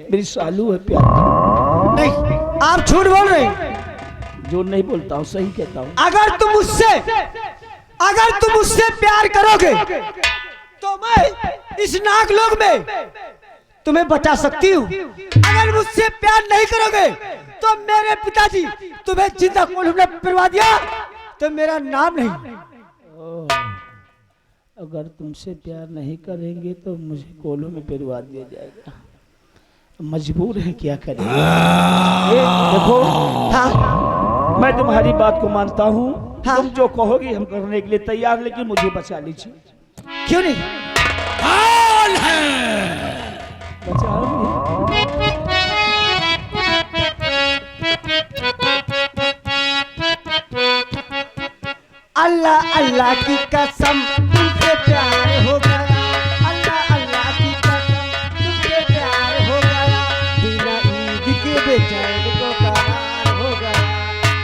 मेरी सालू है प्यार। नहीं, आप झूठ बोल रहे हैं। जो नहीं बोलता हूँ, सही कहता हूँ। अगर तुम मुझसे प्यार करोगे तो मैं इस नागलोक में तुम्हें बचा सकती हूँ। अगर मुझसे प्यार नहीं करोगे तो मेरे पिताजी तुम्हें जिंदा कोल्हू में पिलवा दिया तो मेरा नाम नहीं। अगर तुमसे प्यार नहीं करेंगे तो मुझे कोल्हू में पिलवा दिया जाएगा। मजबूर है, क्या करें। देखो, हाँ, मैं तुम्हारी बात को मानता हूँ। हाँ, तुम जो कहोगी हम करने के लिए तैयार, लेकिन मुझे बचा लीजिए। क्यों नहीं? कौन है? बचाओगे? अल्लाह अल्लाह की कसम तुमसे प्यार हो गया। अल्लाह अल्लाह की कसम तुमसे प्यार हो गया। बिना ईद के बेचैन को करार हो गया।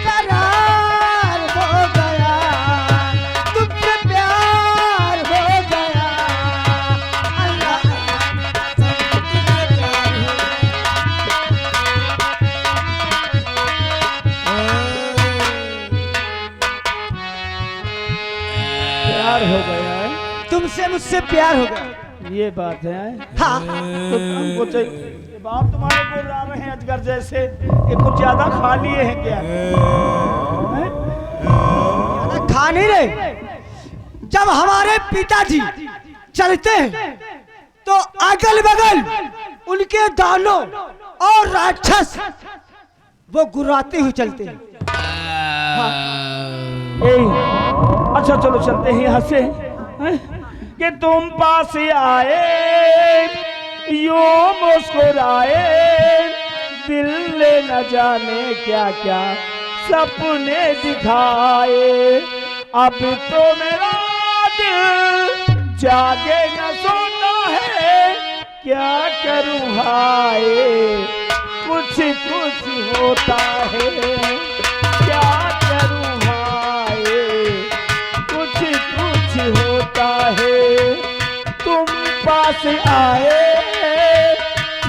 करार हो गया, तुमसे प्यार हो गया। अल्लाह अल्लाह की कसम तुमसे प्यार हो प्यार हो गया है, तुमसे मुझसे प्यार हो गया। ये बात है। हाँ, तो हमको चाहिए। बाप तुम्हारे को ला रहे हैं अजगर जैसे, ये कुछ ज्यादा खा लिए हैं क्या? हैं? ज्यादा खा नहीं रहे। जब हमारे पिताजी चलते हैं तो अगल बगल उनके दानों और राक्षस वो गुर्राते हुए चलते हैं। अच्छा चलो चलते हैं यहाँ से। हैं? कि तुम पास आए यूं मुस्कुराए, दिल ने न जाने क्या क्या सपने दिखाए। अब तो मेरा दिल जागे न सोता है, क्या करूँ हाय कुछ कुछ होता है। क्या करूँ हाय कुछ कुछ होता है। तुम पास आए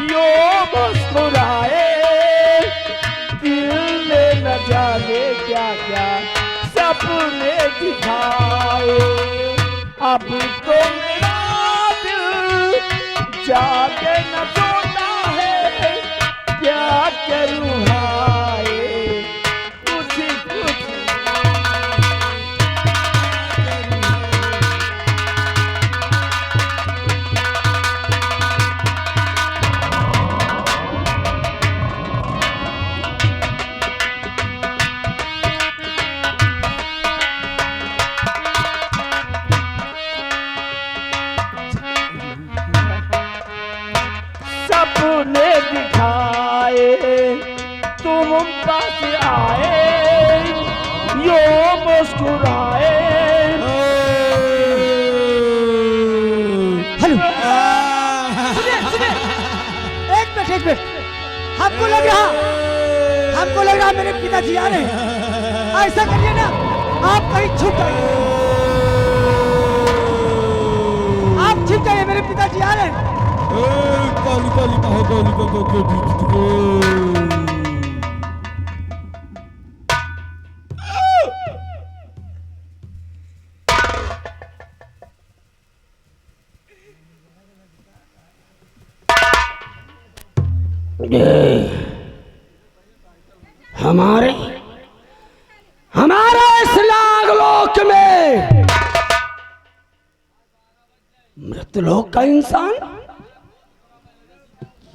यो मुस्कुराए, दिल ने न जाने क्या क्या सपने दिखाए। अब तो मेरा दिल जागे न सोता है, क्या करूँ हाय कुछ कुछ। सपने दिखाए तुम पास आए यो मुस्कुराए। हेलो, सुनिए, एक मिनट। हमको लग रहा मेरे पिताजी आ रहे हैं। ऐसा करिए ना, आप कहीं छुप जाइए। आप छुप जाइए, मेरे पिताजी आ रहे हैं। हमारे इस नागलोक में मृतलोक का इंसान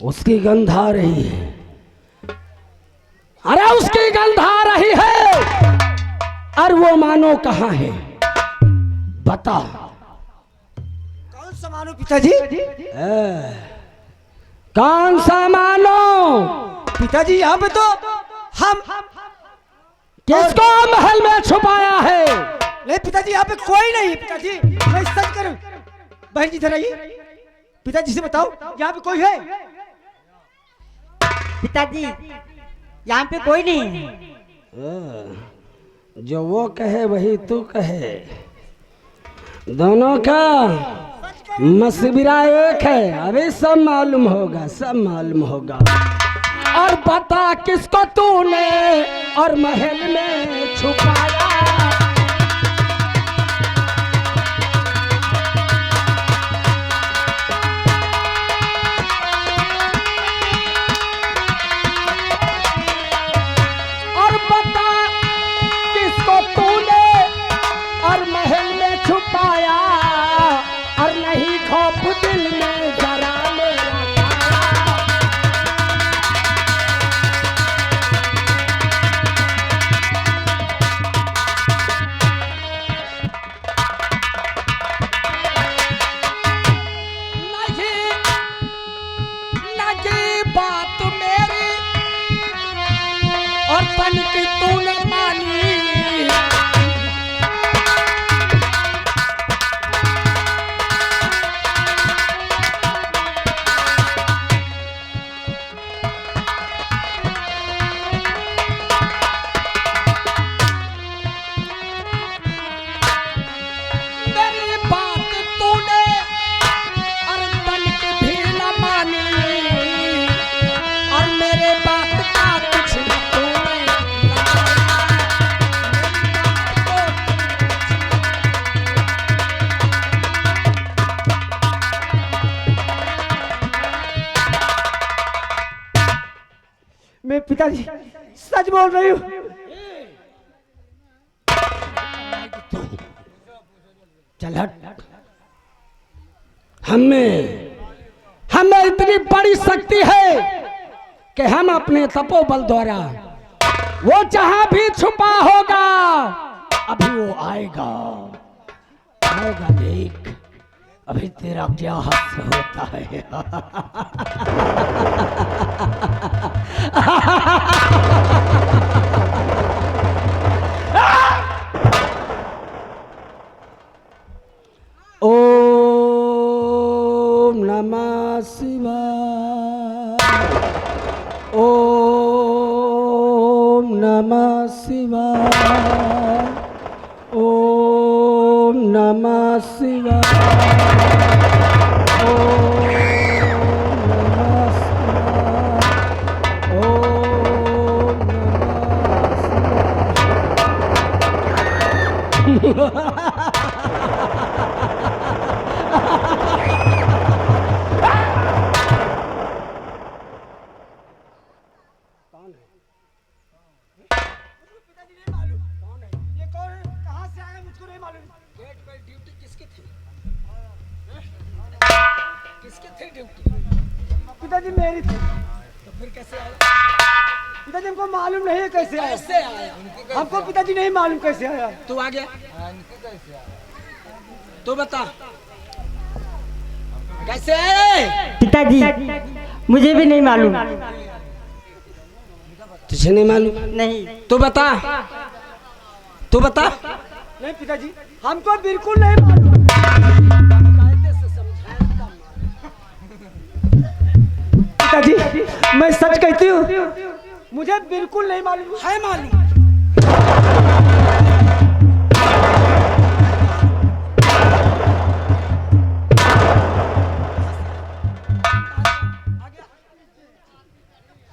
उसकी गंध आ रही है। अरे उसकी गंध आ रही है, और वो मानो कहाँ है बता। कौन सा मानो पिताजी? कौन सा मानो? पिताजी यहाँ पे तो हम किसको महल में छुपाया है? नहीं पिताजी, यहाँ पे कोई नहीं है। पिताजी मैं सच करूं। बहन जी इधर आइए, पिताजी से बताओ यहाँ पे कोई है? पिताजी यहाँ पे कोई नहीं है। जो वो कहे वही तू कहे, दोनों का मशवरा एक है, अभी सब मालूम होगा, सब मालूम होगा। और बता किसको तूने और महल में छुपाया। और बता किसको तूने और महल में छुपाया। और नहीं खौफ दिल में जरा मेरा नहीं, नहीं बात मेरी और तन की तूने मानी। मेरी बात तूने और तन की भी न मानी। और मेरे बात का कुछ न तूने मैं पिताजी सच बोल रही हूँ। चल हट। हमें इतनी बड़ी शक्ति है कि हम अपने तपोबल द्वारा वो जहां भी छुपा होगा अभी वो आएगा, आएगा। देख अभी तेरा क्या हक होता है। ओम नमः शिवाय, ओम नमः शिवाय, ओम नमः शिवाय, ओम नमः शिवाय, ओम नमः शिवाय। ये कौन है? कहाँ से आया मुझको नहीं मालूम। गेट पर ड्यूटी किसकी थी? किसकी थी ड्यूटी? पिताजी मेरी थी। तो फिर कैसे आया? पिताजी हमको मालूम नहीं है कैसे आया। कैसे आया? हमको पिताजी नहीं मालूम कैसे आया। तू आ गया? तू बता कैसे आए? पिताजी मुझे भी नहीं मालूम। तुझे नहीं मालूम? नहीं। तू बता, तू बता। नहीं पिताजी हमको बिल्कुल नहीं मालूम। पिताजी मैं सच कहती हूँ, मुझे बिल्कुल नहीं मालूम। है मालूम?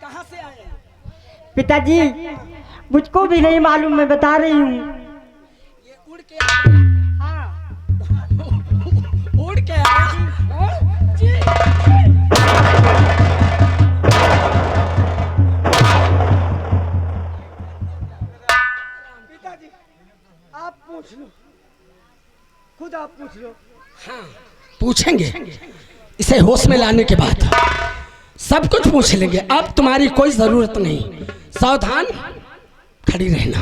कहाँ से आए? पिताजी मुझको भी नहीं मालूम, मैं बता रही हूँ। ये उड़ के आया? हाँ। उड़ के आया? हाँ? जी। पिताजी आप पूछ लो, खुद आप पूछ लो। हाँ पूछेंगे, इसे होश में लाने के बाद सब कुछ पूछ लेंगे। अब तुम्हारी कोई जरूरत नहीं, सावधान खड़ी रहना।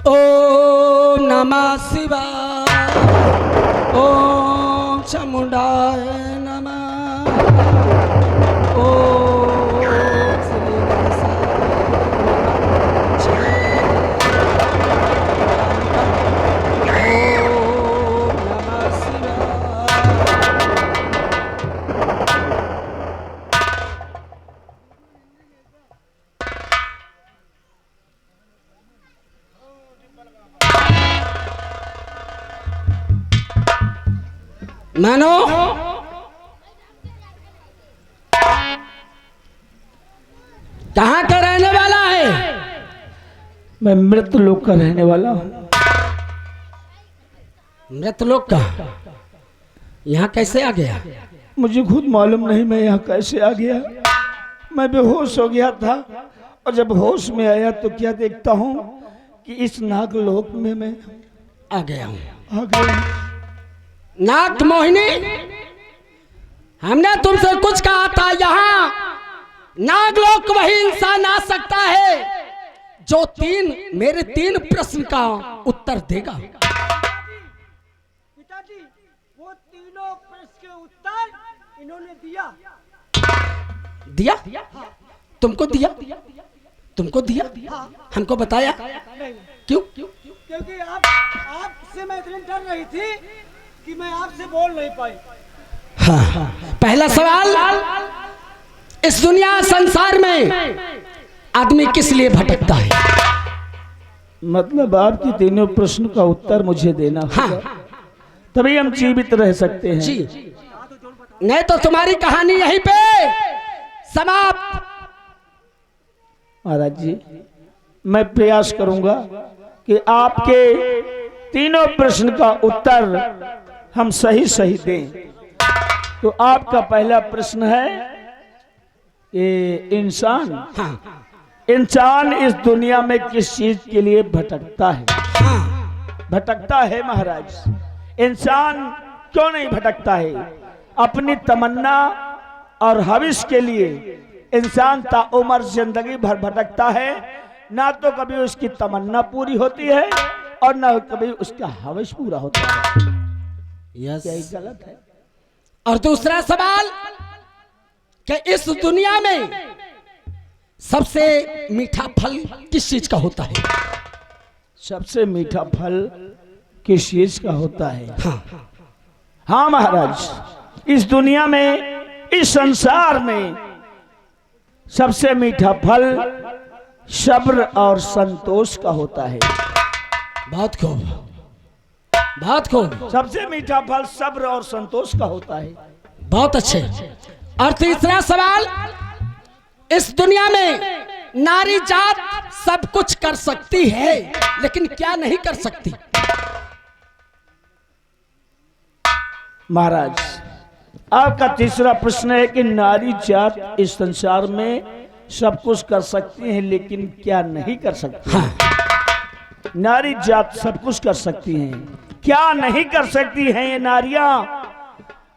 ओम नमः शिवाय, ओम चामुंडाय नमः, ओम श्री गणेशाय नमः, ओम नमः शिवाय। मानो कहाँ का रहने वाला है? मैं मृतलोक का रहने वाला हूँ। मृतलोक का? यहाँ कैसे आ गया? मुझे खुद मालूम नहीं मैं यहाँ कैसे आ गया। मैं बेहोश हो गया था और जब होश में आया तो क्या देखता हूँ कि इस नागलोक में मैं आ गया हूँ। आ गया। नाग मोहिनी, हमने तुमसे कुछ कहा था, यहाँ नागलोक वही इंसान आ सकता है जो मेरे 3 प्रश्न का उत्तर देगा। पिताजी, वो तीनों प्रश्न के उत्तर इन्होंने दिया। दिया? तुमको दिया? तुमको दिया? हमको बताया? क्यों? क्योंकि आपसे मैं इतनी डर रही थी कि मैं आपसे बोल नहीं पाई। हाँ। पहला सवाल, इस दुनिया संसार में आदमी किस लिए भटकता है? मतलब आपकी तीनों प्रश्न का उत्तर मुझे देना होगा। हाँ। तभी हम जीवित रह सकते हैं। जी, नहीं तो तुम्हारी कहानी यहीं पे समाप्त। महाराज जी, मैं प्रयास करूंगा कि आपके तीनों प्रश्न का उत्तर हम सही सही दें। तो आपका पहला प्रश्न है कि इंसान इंसान इस दुनिया में किस चीज के लिए भटकता है? भटकता है महाराज। इंसान क्यों नहीं भटकता है? अपनी तमन्ना और हविस के लिए इंसान ताउम्र जिंदगी भर भटकता है। ना तो कभी उसकी तमन्ना पूरी होती है और ना कभी उसका हविस पूरा होता है। यस। क्या ये गलत है? और दूसरा सवाल कि इस दुनिया में सबसे मीठा फल किस चीज का होता है? सबसे मीठा फल किस चीज का होता है? हाँ। हाँ महाराज, इस दुनिया में, इस संसार में सबसे मीठा फल सब्र और संतोष का होता है। बहुत खूब, बहुत खूब। सबसे मीठा फल सब्र और संतोष का होता है। बहुत अच्छे। और तीसरा सवाल, इस दुनिया में नारी जात सब कुछ कर सकती है लेकिन क्या नहीं कर सकती? महाराज, आपका तीसरा प्रश्न है कि नारी जात इस संसार में सब कुछ कर सकती है लेकिन क्या नहीं कर सकती? हाँ। नारी जात सब कुछ कर सकती हैं, क्या नहीं कर सकती हैं ये नारियां?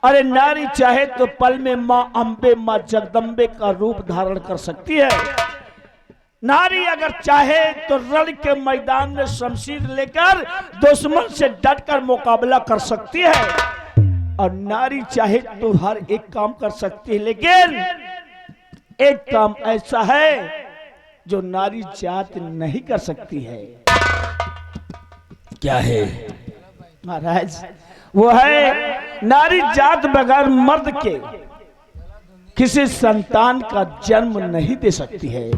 अरे नारी चाहे तो पल में माँ अम्बे, माँ जगदम्बे का रूप धारण कर सकती है। नारी अगर चाहे तो रण के मैदान में शमशीर लेकर दुश्मन से डटकर मुकाबला कर सकती है। और नारी चाहे तो हर एक काम कर सकती है, लेकिन एक काम ऐसा है जो नारी जात नहीं कर सकती है। क्या है महाराज? वो है नारी जात बगैर मर्द के किसी संतान का जन्म नहीं दे सकती है।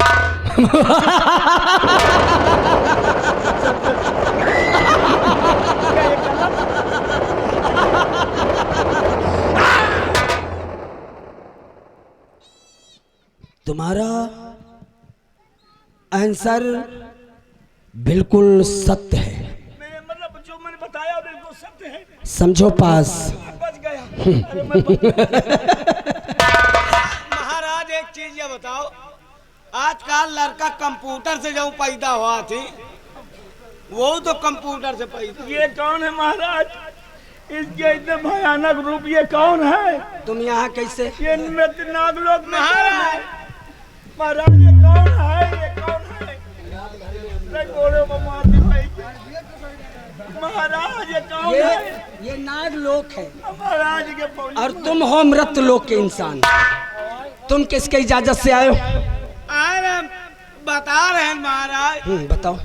तुम्हारा आंसर बिल्कुल सत्य है। मतलब जो मैंने बताया बिल्कुल सत्य है। समझो पास। बच गया। महाराज, एक चीज ये बताओ, आजकल लड़का कंप्यूटर से जो पैदा हुआ थी वो तो कंप्यूटर से पैदा। ये कौन है महाराज? इसके इतने भयानक रूप ये कौन है? तुम यहाँ कैसे? ये मृत नागलोक में महाराज। महाराज ये कौन है? ये कौन है? महाराज ये कौन है? ये नाग लोक है महाराज के और तुम हो मृत लोक के इंसान। तुम किसके इजाजत से आए हो? अरे बता रहे हैं महाराज, बताओ।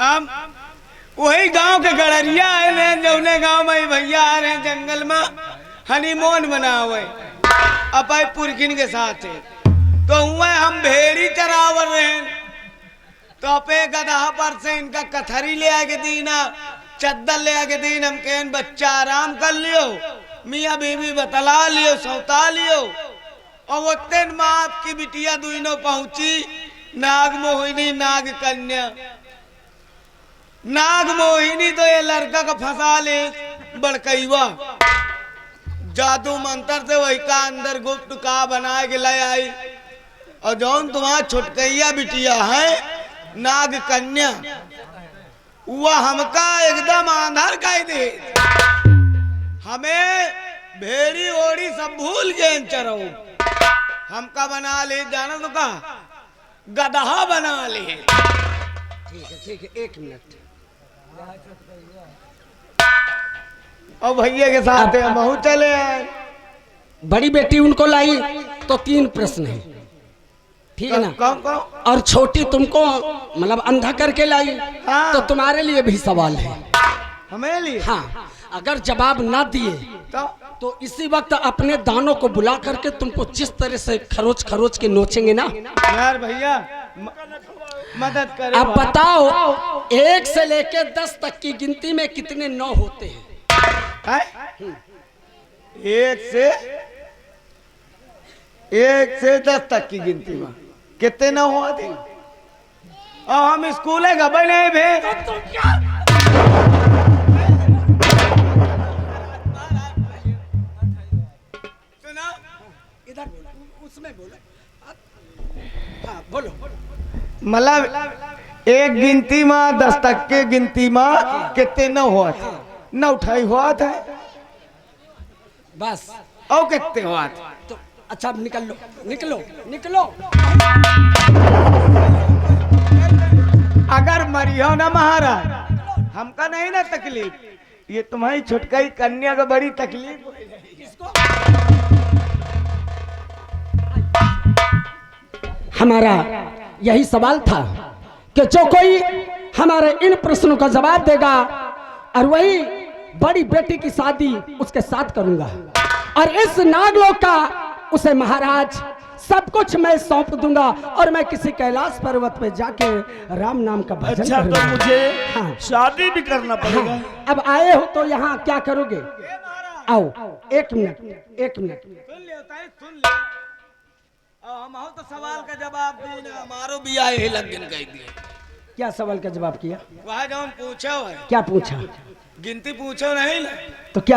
हम वही गांव के गड़रिया आए हैं, जौने गांव में भैया आ रहे हैं जंगल में हनीमून बना हुए अपाई पुरखिन के साथ है। तो हुए हम भेड़ी चरावर रहे हैं, तो अपे गधा पर से इनका कथरी ले आके दीना, चद्दर ले आके दीन, हम कहें बच्चा आराम कर लियो मियाँ बीवी बतला लियो सौता लियो और उतने में आपकी बिटिया दुइनो पहुंची नाग मोहिनी नाग कन्या। नाग मोहिनी तो ये लड़का का फंसा ले बड़कईवा जादू मंत्र से वही का अंदर गुप्त का बना के ले आई और जौन तुम्हारा छुटकैया बिटिया है नाग कन्या वह हमका एकदम आंधार कर दे। हमें भेड़ी ओड़ी सब भूल गए चरो हमका बना ले जाना तो का गदहा बना ले। ठीक है 1 मिनट। और भैया के साथ हम चले आए। बड़ी बेटी उनको लाई तो 3 प्रश्न है, ठीक है ना? कौन कौन? और छोटी तुमको मतलब अंधा करके लाई हाँ। तो तुम्हारे लिए भी सवाल है। हमें लिए हाँ, अगर जवाब ना दिए तो इसी वक्त अपने दानों को बुला करके तुमको जिस तरह से खरोच खरोच के नोचेंगे ना। यार भैया मदद करो। अब बताओ 1 से लेके 10 तक की गिनती में कितने 9 होते हैं? 1 से 10 तक की गिनती में कितने न हुआ थे? और हम स्कूल है गबे नहीं भे सुना इधर उसमें बोलो। हाँ बोलो। मतलब 1 गिनती में 10 तक के गिनती में कितने न हुआ थे? 9 उठाई हुआ था बस। और कितने हुआ थे? तो अच्छा अब निकल लो निकलो निकलो। अगर मरियो ना महाराज हमका नहीं ना तकलीफ, ये तुम्हारी छुटकाई कन्या का बड़ी तकलीफ। हमारा यही सवाल था कि जो कोई हमारे इन प्रश्नों का जवाब देगा और वही बड़ी बेटी की शादी उसके साथ करूंगा और इस नागलोक का उसे महाराज सब कुछ मैं सौंप दूंगा और मैं किसी कैलाश पर्वत पे जाके राम नाम का भजन अच्छा तो करूंगा। मुझे हाँ। शादी भी करना पड़ेगा। हाँ, अब आए हो तो यहाँ क्या करोगे? आओ 1 मिनट 1 मिनट। सुन ले सुन ले। हम हो तो सवाल का जवाब देना हमारो भी आए ही लग गिन गई दिए। क्या सवाल का जवाब किया? वह जो हम पूछो है क्या पूछा? गिनती पूछो नहीं ना तो क्या